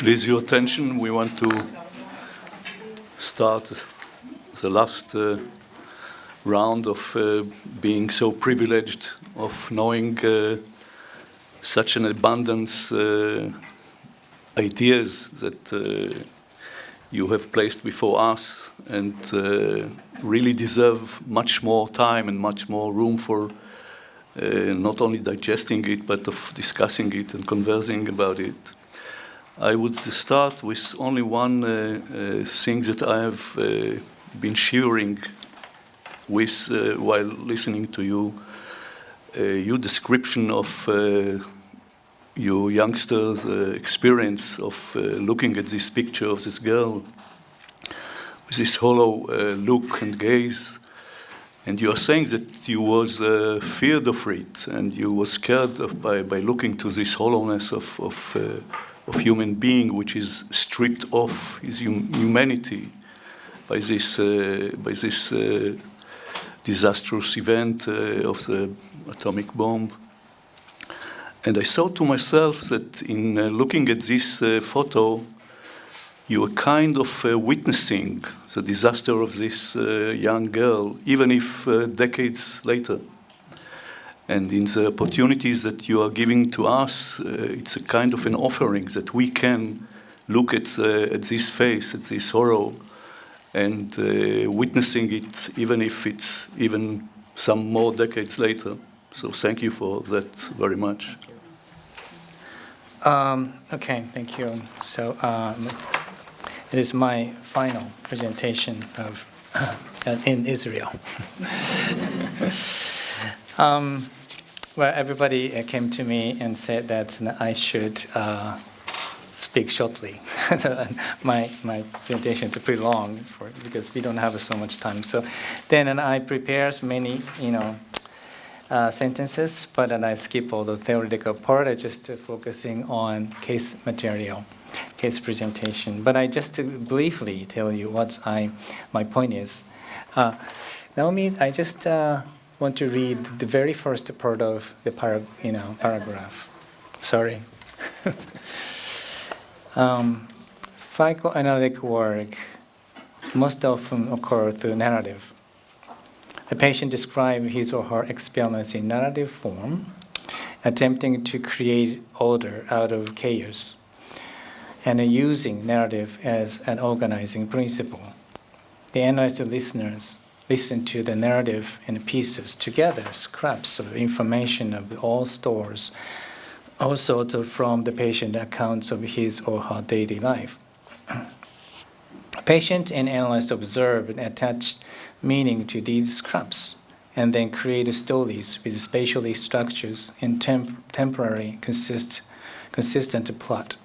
Please your attention. We want to start the last round of being so privileged of knowing such an abundance ideas that you have placed before us and really deserve much more time and much more room for not only digesting it but of discussing it and conversing about it. I would start with only one thing that I have been shivering with while listening to you. Your description of your youngster's experience of looking at this picture of this girl with this hollow look and gaze. And you are saying that you was feared of it and you were scared by looking to this hollowness of human being, which is stripped off his humanity by this disastrous event of the atomic bomb. And I thought to myself that in looking at this photo, you are kind of witnessing the disaster of this young girl, even if decades later. And in the opportunities that you are giving to us, it's a kind of an offering that we can look at this face, at this horror, and witnessing it, even if it's even some more decades later. So thank you for that very much. Okay, thank you. So it is my final presentation of in Israel. Well, everybody came to me and said that I should speak shortly. my presentation is pretty long because we don't have so much time. So then I prepared many, sentences, but then I skip all the theoretical part. I just focusing on case material, case presentation. But I just to briefly tell you what my point is. Naomi, I just want to read the very first part of the paragraph. Sorry. Psychoanalytic work most often occur through narrative. The patient describes his or her experience in narrative form, attempting to create order out of chaos, and using narrative as an organizing principle. The analyst listeners listen to the narrative in pieces together, scraps of information of all stores, also from the patient accounts of his or her daily life. Patient and analyst observe and attach meaning to these scraps, and then create stories with spatially structures and temporary consistent plot.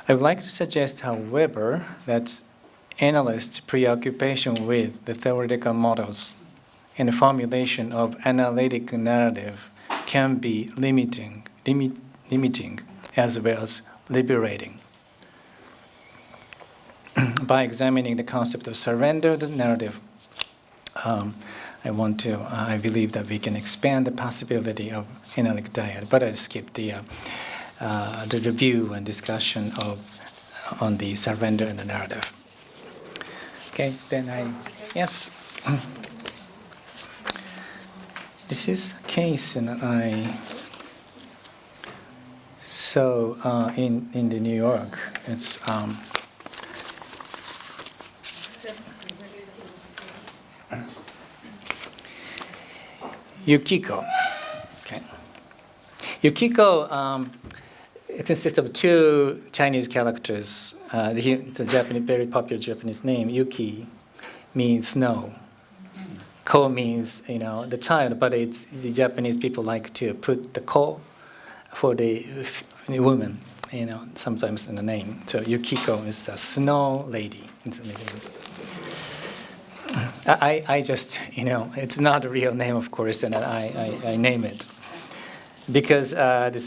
I would like to suggest, however, that analysts' preoccupation with the theoretical models and the formulation of analytic narrative can be limiting as well as liberating. By examining the concept of surrender, the narrative, I believe that we can expand the possibility of analytic diet. But I skipped the review and discussion on the surrender and the narrative. Okay, then yes. This is a case, and in the New York, it's Yukiko. Okay. Yukiko it consists of two Chinese characters. The Japanese, very popular Japanese name, Yuki, means snow. Ko means, the child, but it's the Japanese people like to put the ko for the woman, sometimes in the name. So Yukiko is a snow lady. I just, it's not a real name, of course, and I name it. Because the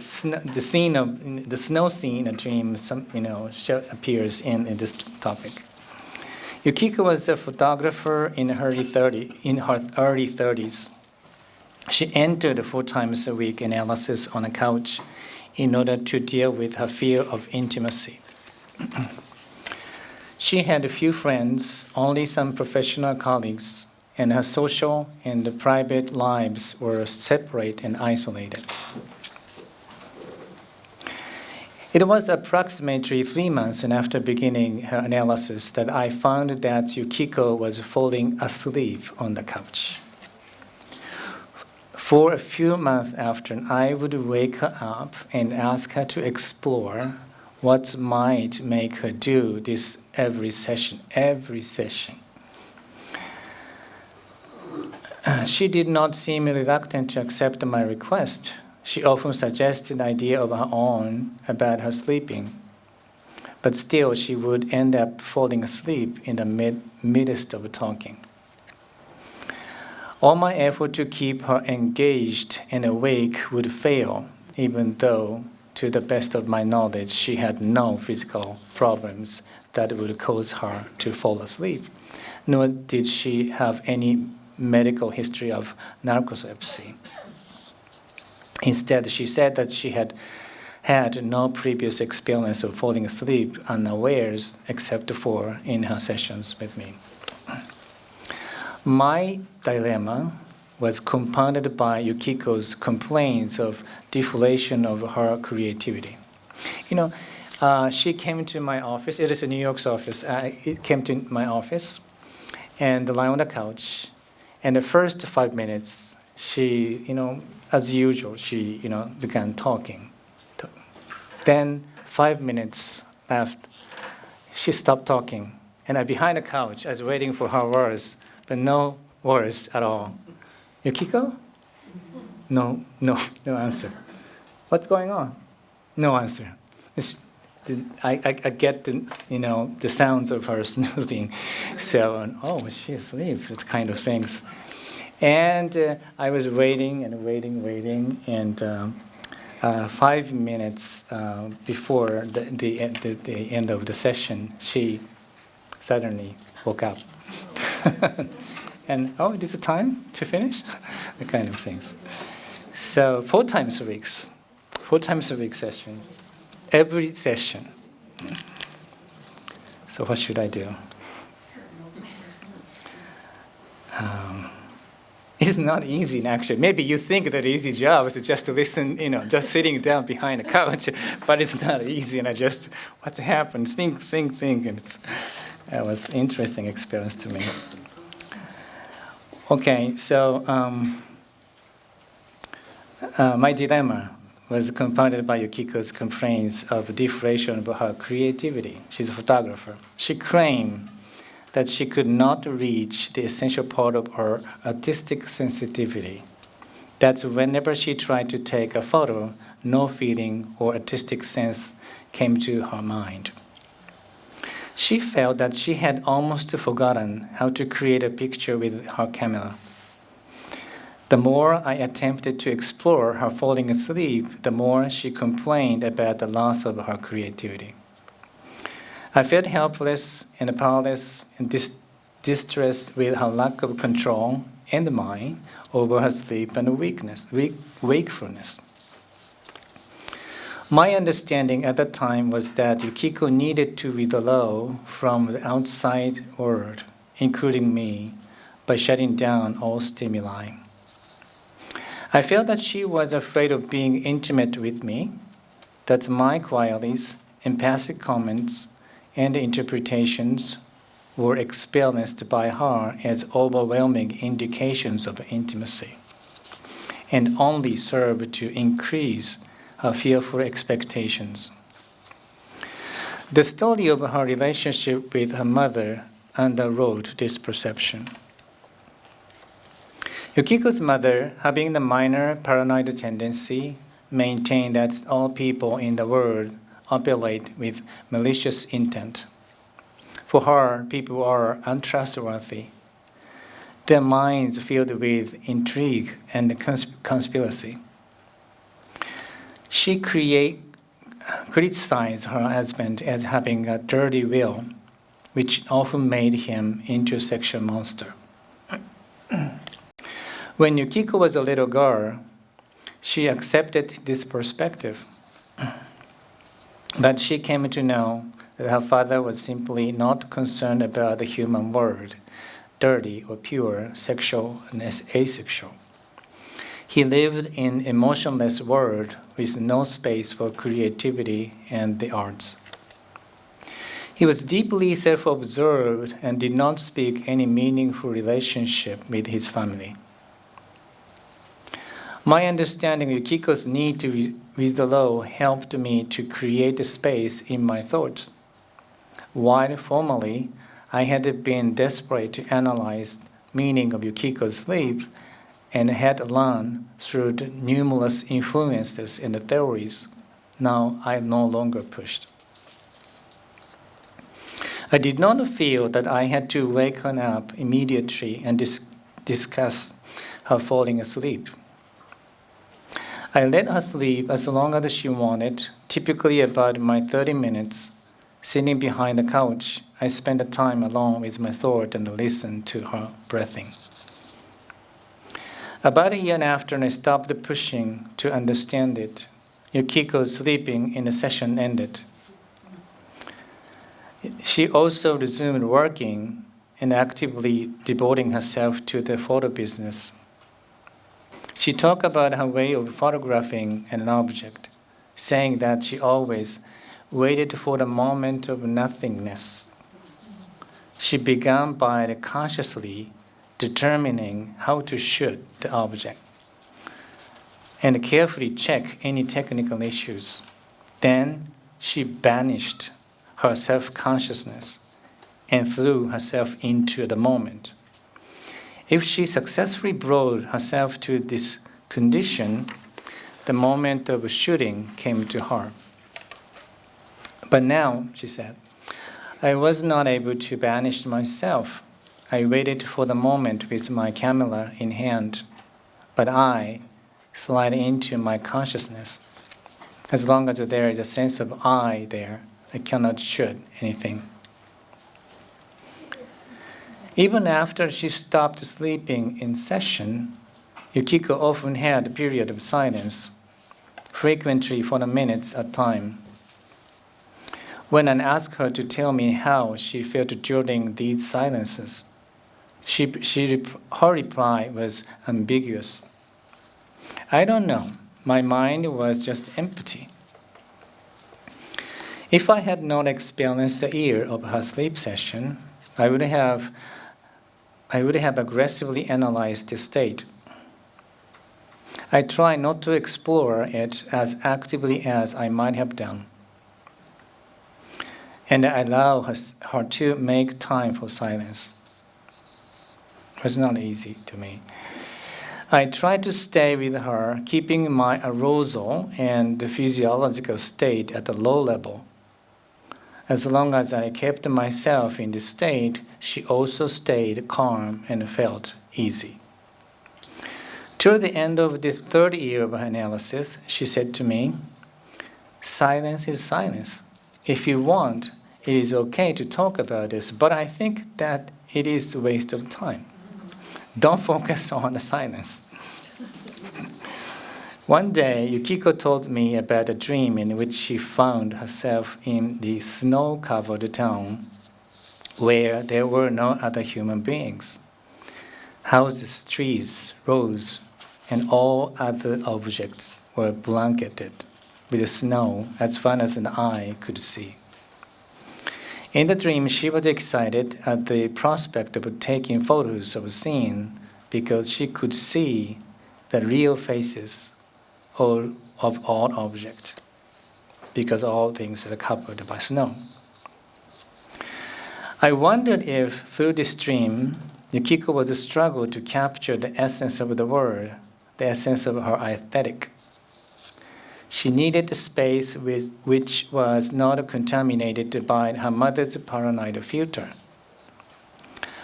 snow scene, a dream, appears in this topic. Yukiko was a photographer in her early 30s. She entered 4 times a week analysis on a couch in order to deal with her fear of intimacy. She had a few friends, only some professional colleagues, and her social and private lives were separate and isolated. It was approximately 3 months after beginning her analysis that I found that Yukiko was falling asleep on the couch. For a few months after, I would wake her up and ask her to explore what might make her do this every session. She did not seem reluctant to accept my request. She often suggested an idea of her own about her sleeping, but still she would end up falling asleep in the midst of talking. All my effort to keep her engaged and awake would fail, even though, to the best of my knowledge, she had no physical problems that would cause her to fall asleep, nor did she have any medical history of narcolepsy. Instead, she said that she had had no previous experience of falling asleep unawares except for in her sessions with me. My dilemma was compounded by Yukiko's complaints of deflation of her creativity. She came to my office. It is a New York's office. It came to my office and lay on the couch. And the first 5 minutes, she, as usual, she, began talking. Then 5 minutes left, she stopped talking. And I'm behind the couch, I was waiting for her words, but no words at all. Yukiko? No answer. What's going on? No answer. I get the sounds of her snoozing. So, she's asleep, that kind of things. And I was waiting, and 5 minutes before the end of the session, she suddenly woke up. And, it is time to finish? The kind of things. So 4 times a week session, every session. So what should I do? It's not easy, actually. Maybe you think that easy job is just to listen, just sitting down behind the couch, but it's not easy. And what's happened? Think. And it was an interesting experience to me. Okay, so my dilemma was compounded by Yukiko's complaints of deflation of her creativity. She's a photographer. She claimed that she could not reach the essential part of her artistic sensitivity. That whenever she tried to take a photo, no feeling or artistic sense came to her mind. She felt that she had almost forgotten how to create a picture with her camera. The more I attempted to explore her falling asleep, the more she complained about the loss of her creativity. I felt helpless and powerless and distressed with her lack of control and mind over her sleep and wakefulness. My understanding at that time was that Yukiko needed to withdraw from the outside world, including me, by shutting down all stimuli. I felt that she was afraid of being intimate with me, that my qualities, empathic comments, and interpretations were experienced by her as overwhelming indications of intimacy, and only served to increase her fearful expectations. The story of her relationship with her mother underwrote this perception. Yukiko's mother, having the minor paranoid tendency, maintained that all people in the world operate with malicious intent. For her, people are untrustworthy, their minds filled with intrigue and conspiracy. She criticized her husband as having a dirty will, which often made him into a sexual monster. When Yukiko was a little girl, she accepted this perspective, But she came to know that her father was simply not concerned about the human world, dirty or pure, sexual and asexual. He lived in an emotionless world with no space for creativity and the arts. He was deeply self-absorbed and did not speak any meaningful relationship with his family. My understanding of Yukiko's need to withdraw helped me to create a space in my thoughts. While formerly I had been desperate to analyze the meaning of Yukiko's sleep and had learned through the numerous influences and the theories, now I no longer pushed. I did not feel that I had to wake her up immediately and discuss her falling asleep. I let her sleep as long as she wanted, typically about 30 minutes. Sitting behind the couch, I spent the time alone with my thought and listened to her breathing. About a year after I stopped pushing to understand it, Yukiko's sleeping in the session ended. She also resumed working and actively devoting herself to the photo business. She talked about her way of photographing an object, saying that she always waited for the moment of nothingness. She began by consciously determining how to shoot the object and carefully check any technical issues. Then she banished her self-consciousness and threw herself into the moment. If she successfully brought herself to this condition, the moment of shooting came to her. But now, she said, I was not able to banish myself. I waited for the moment with my camera in hand, but I slide into my consciousness. As long as there is a sense of I there, I cannot shoot anything. Even after she stopped sleeping in session, Yukiko often had a period of silence, frequently for minutes at a time. When I asked her to tell me how she felt during these silences, her reply was ambiguous. I don't know. My mind was just empty. If I had not experienced a year of her sleep session, I would have aggressively analyzed the state. I try not to explore it as actively as I might have done. And I allow her to make time for silence. It was not easy to me. I tried to stay with her, keeping my arousal and the physiological state at a low level. As long as I kept myself in this state, she also stayed calm and felt easy. Toward the end of the third year of her analysis, she said to me, "Silence is silence. If you want, it is okay to talk about this, but I think that it is a waste of time. Don't focus on the silence." One day, Yukiko told me about a dream in which she found herself in the snow-covered town where there were no other human beings. Houses, trees, roads, and all other objects were blanketed with snow as far as an eye could see. In the dream, she was excited at the prospect of taking photos of the scene because she could see the real faces of all objects, because all things are covered by snow. I wondered if, through this dream, Yukiko would struggle to capture the essence of the word, the essence of her aesthetic. She needed a space which was not contaminated by her mother's paranoid filter.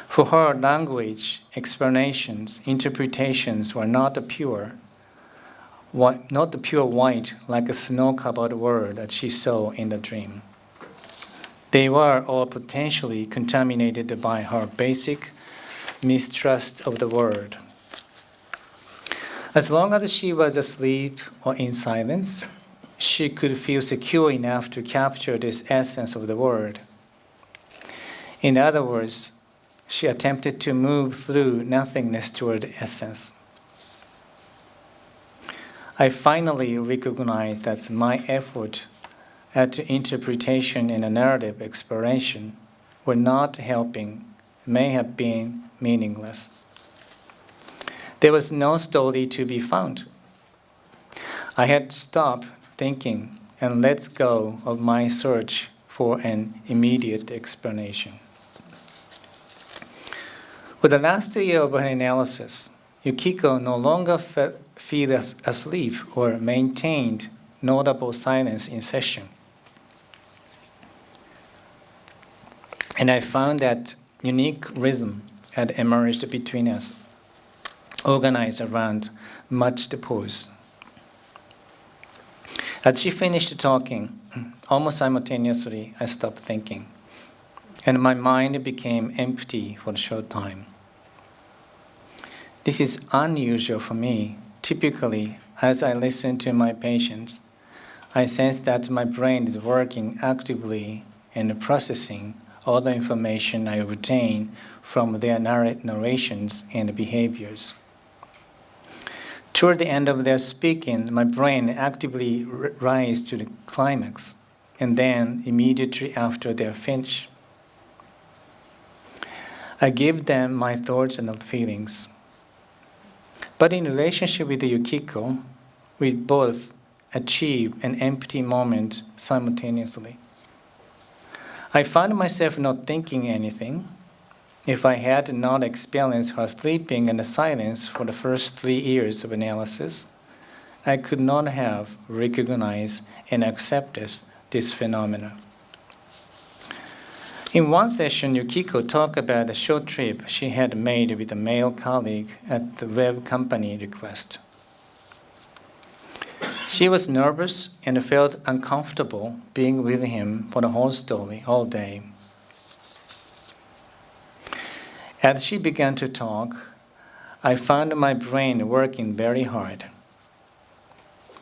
For her, language, explanations, interpretations were not the pure white like a snow-covered world that she saw in the dream. They were all potentially contaminated by her basic mistrust of the world. As long as she was asleep or in silence, she could feel secure enough to capture this essence of the word. In other words, she attempted to move through nothingness toward essence. I finally recognized that my effort at interpretation and a narrative exploration were not helping, may have been meaningless. There was no story to be found. I had stopped thinking and let go of my search for an immediate explanation. For the last year of her analysis, Yukiko no longer fell asleep or maintained notable silence in session. And I found that unique rhythm had emerged between us, organized around matched pose. As she finished talking, almost simultaneously, I stopped thinking, and my mind became empty for a short time. This is unusual for me. Typically, as I listen to my patients, I sense that my brain is working actively and processing all the information I obtain from their narrations and behaviors. Toward the end of their speaking, my brain actively rises to the climax, and then immediately after their finish, I give them my thoughts and feelings. But in relationship with the Yukiko, we both achieve an empty moment simultaneously. I found myself not thinking anything. If I had not experienced her sleeping in the silence for the first 3 years of analysis, I could not have recognized and accepted this phenomenon. In one session, Yukiko talked about a short trip she had made with a male colleague at the web company request. She was nervous and felt uncomfortable being with him for the whole story, all day. As she began to talk, I found my brain working very hard.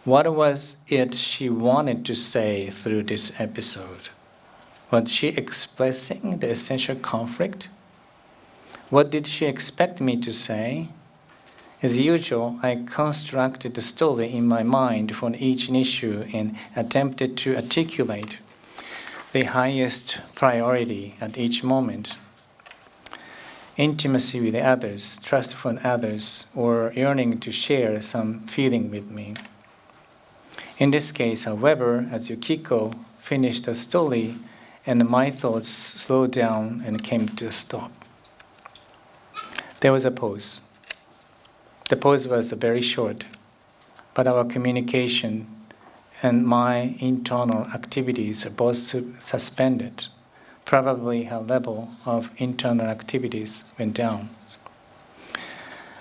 What was it she wanted to say through this episode? Was she expressing the essential conflict? What did she expect me to say? As usual, I constructed the story in my mind for each issue and attempted to articulate the highest priority at each moment. Intimacy with others, trust from others, or yearning to share some feeling with me. In this case, however, as Yukiko finished the story, and my thoughts slowed down and came to a stop. There was a pause. The pause was very short, but our communication and my internal activities are both suspended. Probably her level of internal activities went down.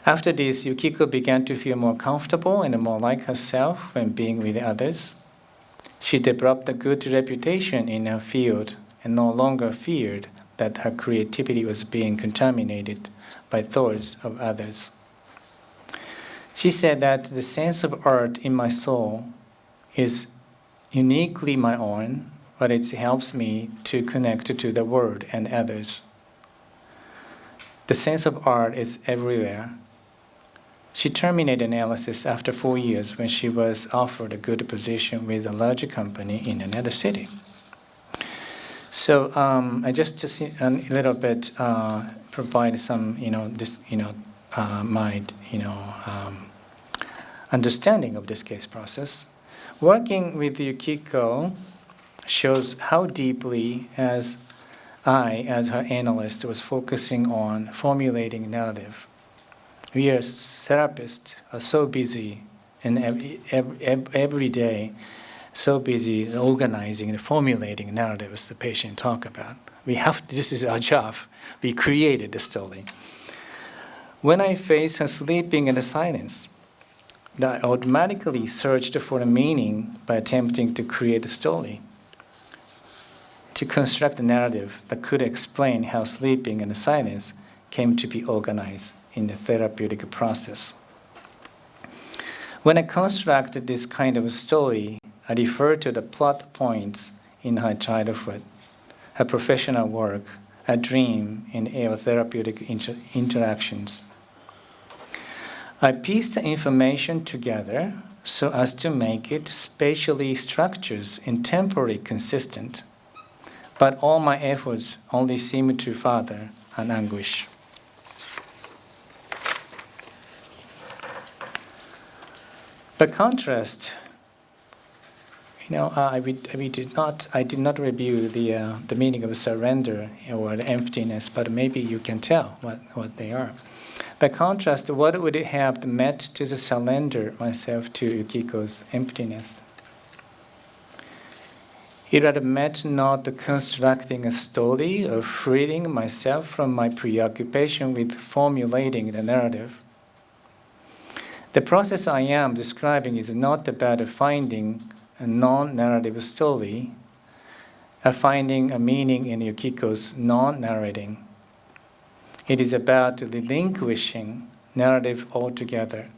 After this, Yukiko began to feel more comfortable and more like herself when being with others. She developed a good reputation in her field and no longer feared that her creativity was being contaminated by thoughts of others. She said that the sense of art in my soul is uniquely my own, but it helps me to connect to the world and others. The sense of art is everywhere. She terminated analysis after 4 years when she was offered a good position with a larger company in another city. So I just a little bit provide some, my, understanding of this case process. Working with Yukiko shows how deeply as her analyst, was focusing on formulating narrative. We as therapists are so busy and every day so busy organizing and formulating narratives the patient talk about. This is our job. We created the story. When I face her sleeping in the silence, I automatically searched for a meaning by attempting to create a story, to construct a narrative that could explain how sleeping in the silence came to be organized in the therapeutic process. When I constructed this kind of story, I refer to the plot points in her childhood, her professional work, a dream, and our therapeutic interactions. I piece the information together so as to make it spatially structured and temporally consistent, but all my efforts only seem to further an anguish. By contrast, I did not review the meaning of surrender or the emptiness, but maybe you can tell what they are. By contrast, what would it have meant to surrender myself to Yukiko's emptiness? It had meant not constructing a story or freeing myself from my preoccupation with formulating the narrative. The process I am describing is not about finding a non-narrative story, finding a meaning in Yukiko's non-narrating. It is about relinquishing narrative altogether.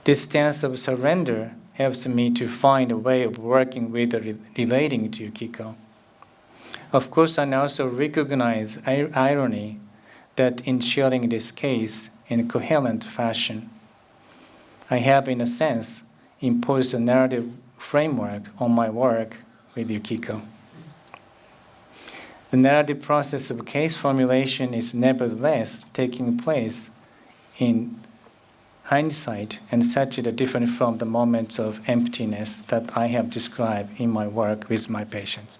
This stance of surrender helps me to find a way of working with or relating to Yukiko. Of course, I also recognize irony that in sharing this case in a coherent fashion, I have, in a sense, imposed a narrative framework on my work with Yukiko. The narrative process of case formulation is nevertheless taking place in hindsight and such that different from the moments of emptiness that I have described in my work with my patients.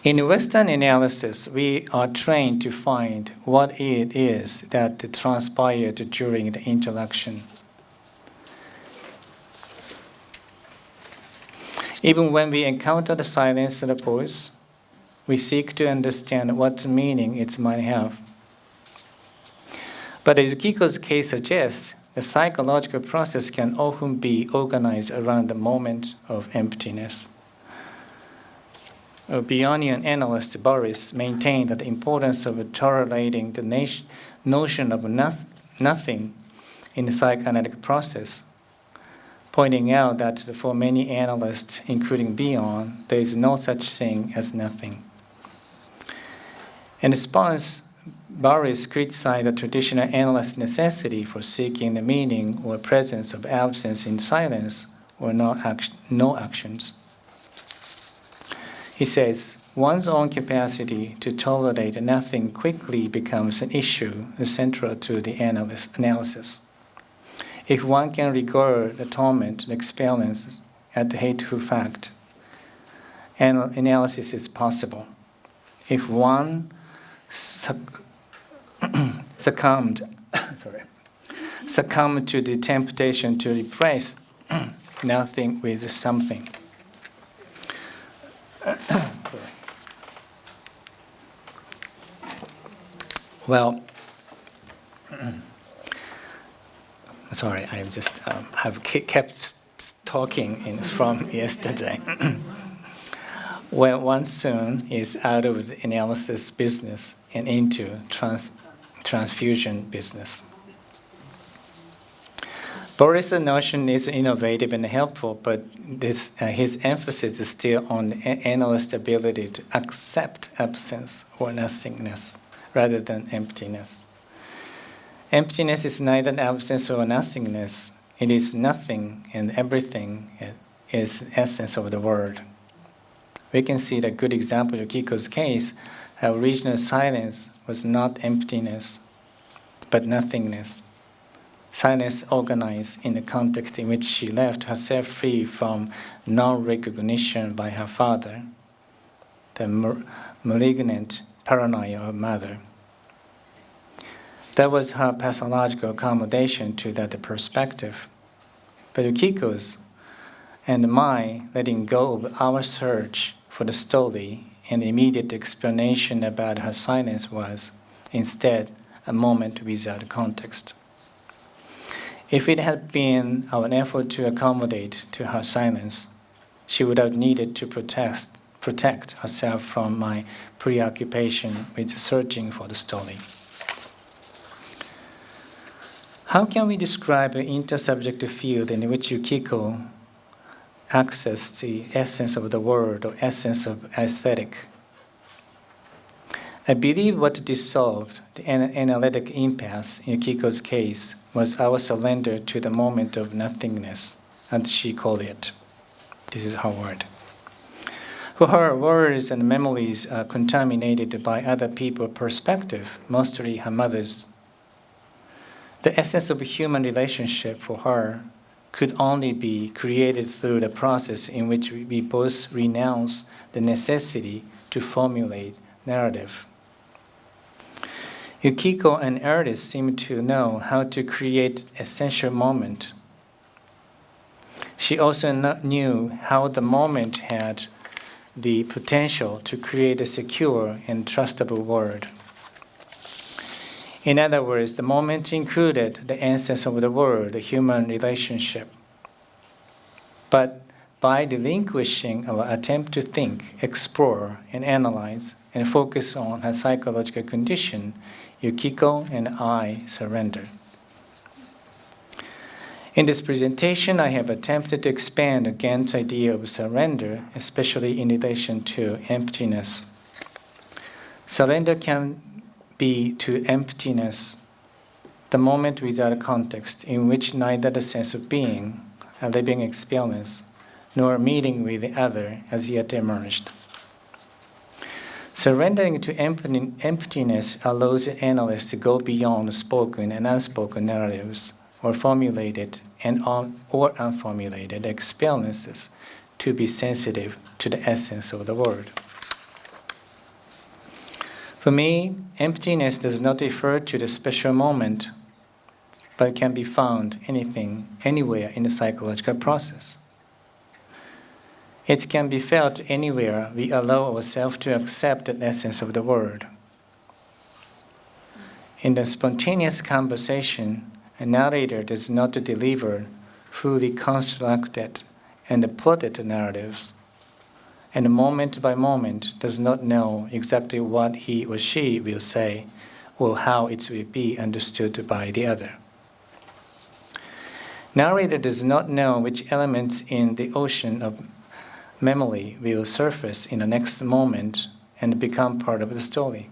In Western analysis, we are trained to find what it is that transpired during the interaction. Even when we encounter the silence or the pause, we seek to understand what meaning it might have. But as Yukiko's case suggests, the psychological process can often be organized around the moment of emptiness. A Bionian analyst Boris maintained that the importance of tolerating the notion of nothing in the psychoanalytic process, pointing out that for many analysts, including Bion, there is no such thing as nothing. In response, Boris criticized the traditional analyst's necessity for seeking the meaning or presence of absence in silence or no actions. He says, one's own capacity to tolerate nothing quickly becomes an issue central to the analysis. If one can regard the torment and experiences as the hateful fact, analysis is possible. If one succumbed to the temptation to replace nothing with something. Well, sorry, I just have kept talking from yesterday. When one soon is out of the analysis business and into transfusion business. Boris' notion is innovative and helpful, but his emphasis is still on the analyst's ability to accept absence or nothingness rather than emptiness. Emptiness is neither absence or nothingness. It is nothing, and everything is the essence of the word. We can see the good example of Yukiko's case, how original silence was not emptiness, but nothingness. Silence organized in the context in which she left herself free from non-recognition by her father, the malignant paranoia of her mother. That was her pathological accommodation to that perspective. But Yukiko's and my letting go of our search for the story and immediate explanation about her silence was, instead, a moment without context. If it had been our effort to accommodate to her silence, she would have needed to protect herself from my preoccupation with searching for the story. How can we describe an intersubjective field in which Yukiko accesses the essence of the word or essence of aesthetic? I believe what dissolved the analytic impasse in Yukiko's case was our surrender to the moment of nothingness, as she called it. This is her word. For her, words and memories are contaminated by other people's perspective, mostly her mother's. The essence of a human relationship for her could only be created through the process in which we both renounce the necessity to formulate narrative. Yukiko, an artist, seemed to know how to create essential moment. She also knew how the moment had the potential to create a secure and trustable word. In other words, the moment included the essence of the word, the human relationship. But by relinquishing our attempt to think, explore, and analyze, and focus on her psychological condition, Yukiko and I surrendered. In this presentation, I have attempted to expand again the idea of surrender, especially in relation to emptiness. Surrender can be to emptiness, the moment without context, in which neither the sense of being, a living experience, nor meeting with the other has yet emerged. Surrendering to emptiness allows the analyst to go beyond spoken and unspoken narratives, or formulated or unformulated experiences, to be sensitive to the essence of the word. For me, emptiness does not refer to the special moment, but can be found anywhere in the psychological process. It can be felt anywhere we allow ourselves to accept the essence of the word. In the spontaneous conversation, a narrator does not deliver fully constructed and plotted narratives, and moment by moment does not know exactly what he or she will say or how it will be understood by the other. Narrator does not know which elements in the ocean of memory will surface in the next moment and become part of the story.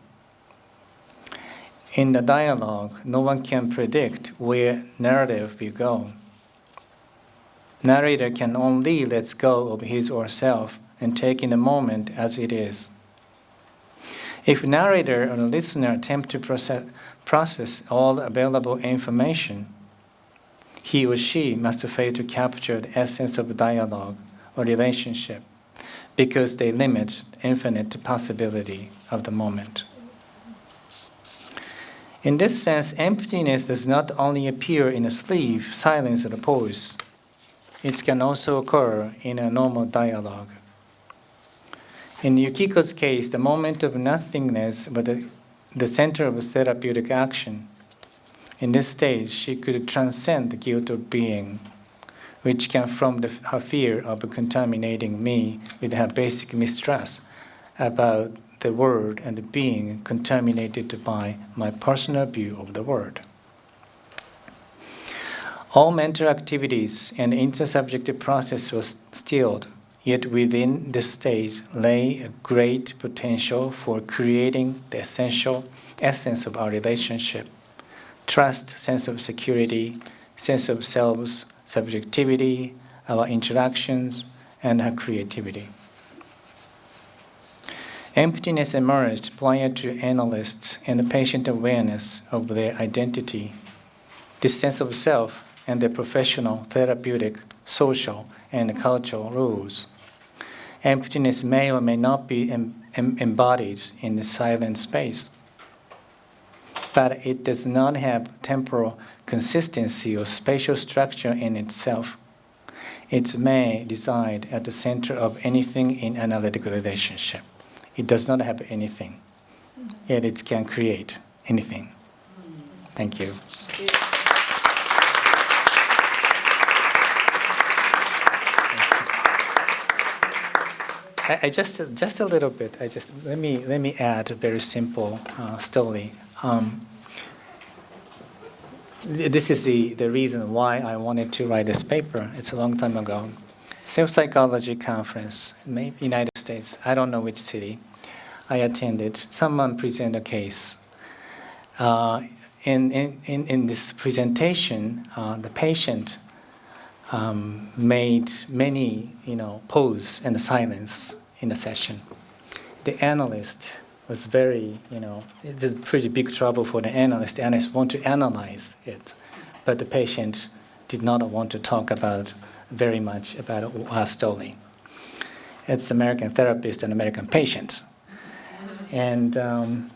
In the dialogue, no one can predict where narrative will go. Narrator can only let go of his or herself and take in the moment as it is. If narrator or the listener attempt to process all available information, he or she must fail to capture the essence of dialogue or relationship because they limit the infinite possibility of the moment. In this sense, emptiness does not only appear in a sleep, silence, or a pause. It can also occur in a normal dialogue. In Yukiko's case, the moment of nothingness was the center of therapeutic action. In this stage, she could transcend the guilt of being, which came from her fear of contaminating me with her basic mistrust about the word and the being contaminated by my personal view of the word. All mental activities and intersubjective process was stilled, yet within this stage lay a great potential for creating the essential essence of our relationship: trust, sense of security, sense of self's subjectivity, our interactions, and our creativity. Emptiness emerged prior to analysts and the patient awareness of their identity, this sense of self, and their professional, therapeutic, social, and cultural rules. Emptiness may or may not be embodied in the silent space, but it does not have temporal consistency or spatial structure in itself. It may reside at the center of anything in analytical relationship. It does not have anything, yet it can create anything. Thank you. I just a little bit. Let me add a very simple story. this is the reason why I wanted to write this paper. It's a long time ago. Self-psychology conference, maybe United States, I don't know which city. I attended. Someone presented a case. In this presentation, the patient made many, pause and silence in the session. The analyst was very, it's a pretty big trouble for the analyst. The analyst want to analyze it, but the patient did not want to talk about very much about our story. It's American therapist and American patient. And and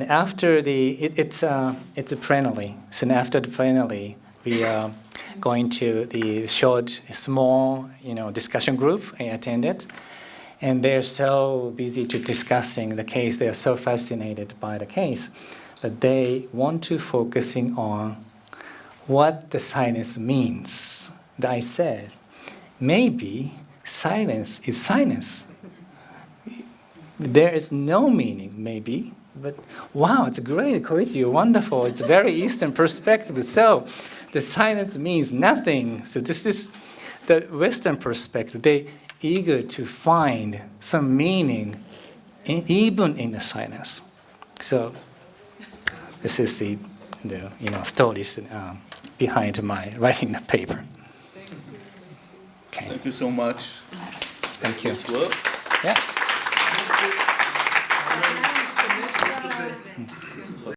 after it's a plenary. So after the plenary, we are going to the short, small, discussion group. I attended, and they're so busy to discussing the case. They are so fascinated by the case, but they want to focusing on what the silence means. I said, maybe silence is silence. There is no meaning, maybe, but wow, it's great, Koichi, you're wonderful. It's a very Eastern perspective. So the silence means nothing. So this is the Western perspective. They eager to find some meaning even in the silence. So this is the stories behind my writing the paper. Okay. Thank you so much. Thank you. Nice work. Yeah.